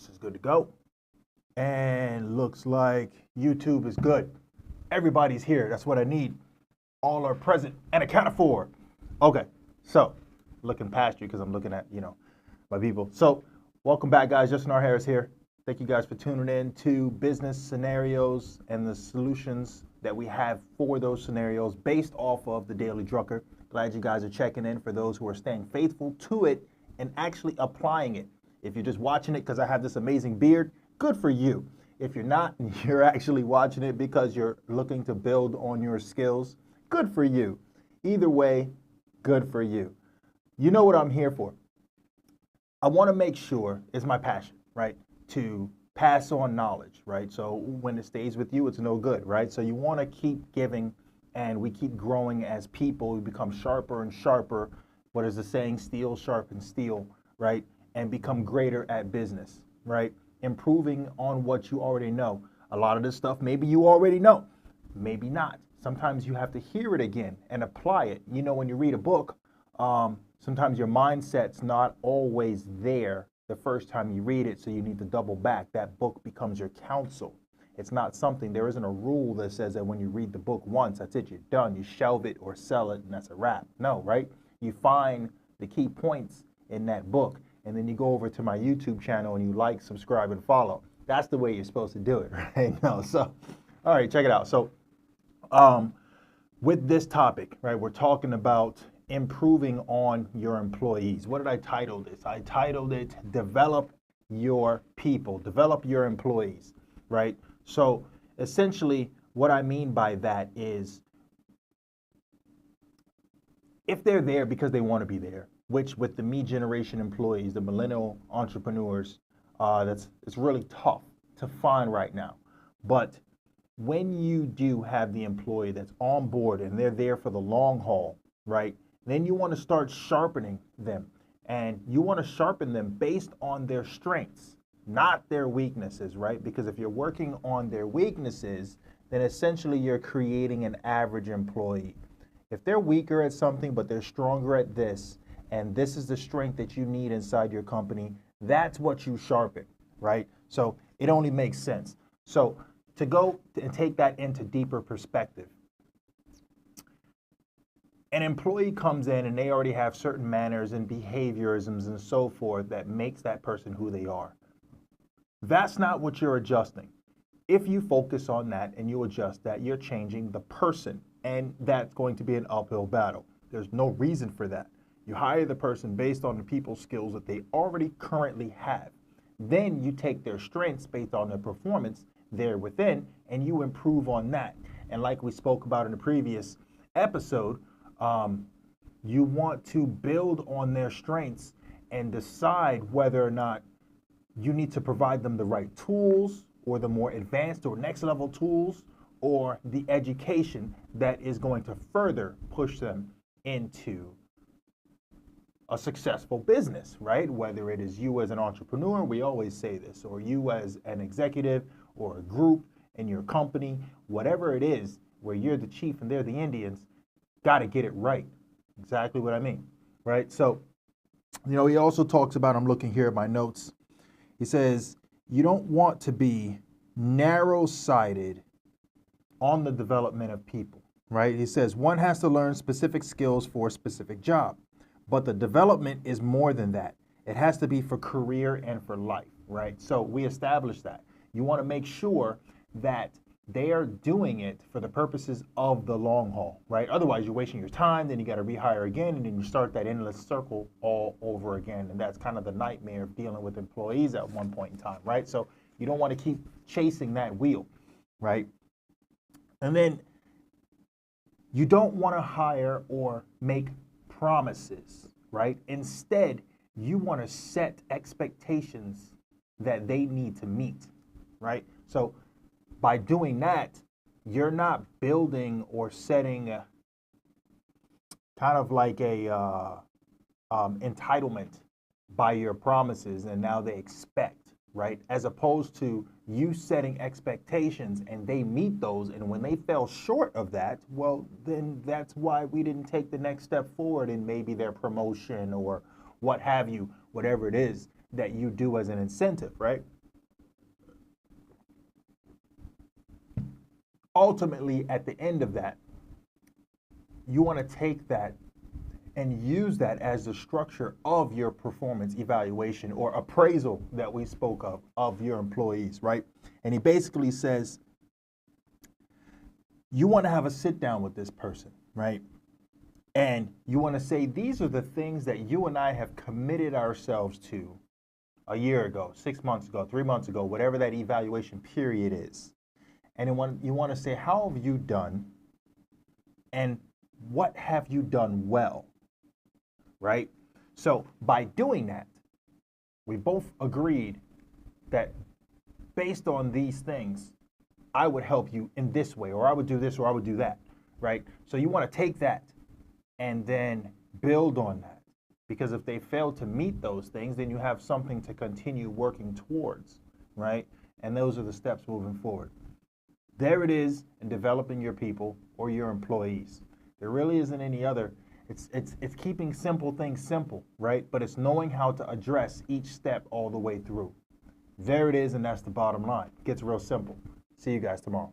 This is good to go. And looks like YouTube is good. Everybody's here. That's what I need. All are present and accounted for. Okay, so looking past you because I'm looking at, my people. So welcome back, guys. Justin R. Harris here. Thank you guys for tuning in to business scenarios and the solutions that we have for those scenarios based off of the Daily Drucker. Glad you guys are checking in for those who are staying faithful to it and actually applying it. If you're just watching it because I have this amazing beard, good for you. If you're not, you're actually watching it because you're looking to build on your skills, good for you. Either way, good for you. You know what I'm here for. I want to make sure, it's my passion, right, to pass on knowledge, right? So when it stays with you, it's no good, right? So you want to keep giving and we keep growing as people. We become sharper and sharper. What is the saying? Steel sharpens steel, right? And become greater at business, right? Improving on what you already know. A lot of this stuff, maybe you already know, maybe not. Sometimes you have to hear it again and apply it. When you read a book, sometimes your mindset's not always there the first time you read it, so you need to double back. That book becomes your counsel. It's not something, there isn't a rule that says that when you read the book once, that's it, you're done. You shelve it or sell it, and that's a wrap. No, right? You find the key points in that book, and then you go over to my YouTube channel and you like, subscribe, and follow. That's the way you're supposed to do it, right? No, so, all right, check it out. So, with this topic, right, we're talking about improving on your employees. What did I title this? I titled it, Develop Your People, Develop Your Employees, right? So, essentially, what I mean by that is, if they're there because they want to be there, which with the me generation employees, the millennial entrepreneurs, it's really tough to find right now. But when you do have the employee that's on board and they're there for the long haul, right, then you want to start sharpening them. And you want to sharpen them based on their strengths, not their weaknesses, right? Because if you're working on their weaknesses, then essentially you're creating an average employee. If they're weaker at something, but they're stronger at this, and this is the strength that you need inside your company, that's what you sharpen, right? So it only makes sense. So to go and take that into deeper perspective, an employee comes in and they already have certain manners and behaviorisms and so forth that makes that person who they are. That's not what you're adjusting. If you focus on that and you adjust that, you're changing the person, and that's going to be an uphill battle. There's no reason for that. You hire the person based on the people skills that they already currently have. Then you take their strengths based on their performance there within, and you improve on that. And like we spoke about in the previous episode, you want to build on their strengths and decide whether or not you need to provide them the right tools or the more advanced or next level tools or the education that is going to further push them into a successful business, right? Whether it is you as an entrepreneur, we always say this, or you as an executive or a group in your company, whatever it is, where you're the chief and they're the Indians, got to get it right. Exactly what I mean, right? So, he also talks about, I'm looking here at my notes, he says, you don't want to be narrow-sighted on the development of people, right? He says, one has to learn specific skills for a specific job, but the development is more than that. It has to be for career and for life, right? So we established that. You want to make sure that they are doing it for the purposes of the long haul, right? Otherwise, you're wasting your time, then you got to rehire again, and then you start that endless circle all over again. And that's kind of the nightmare of dealing with employees at one point in time, right? So you don't want to keep chasing that wheel, right? And then you don't want to hire or make promises, right? Instead, you want to set expectations that they need to meet, right? So by doing that, you're not building or setting kind of like a entitlement by your promises, and now they expect, right? As opposed to you setting expectations and they meet those, and when they fell short of that, well, then that's why we didn't take the next step forward in maybe their promotion or what have you, whatever it is that you do as an incentive, right? ultimately, at the end of that, you want to take that and use that as the structure of your performance evaluation or appraisal that we spoke of your employees, right? And he basically says, you want to have a sit down with this person, right? And you want to say, these are the things that you and I have committed ourselves to a year ago, 6 months ago, 3 months ago, whatever that evaluation period is. And you want to say, how have you done? And what have you done well? Right? So by doing that, we both agreed that based on these things, I would help you in this way, or I would do this, or I would do that, right? So you want to take that and then build on that. Because if they fail to meet those things, then you have something to continue working towards, right? And those are the steps moving forward. There it is in developing your people or your employees. There really isn't any other. It's keeping simple things simple, right? But it's knowing how to address each step all the way through. There it is, and that's the bottom line. It gets real simple. See you guys tomorrow.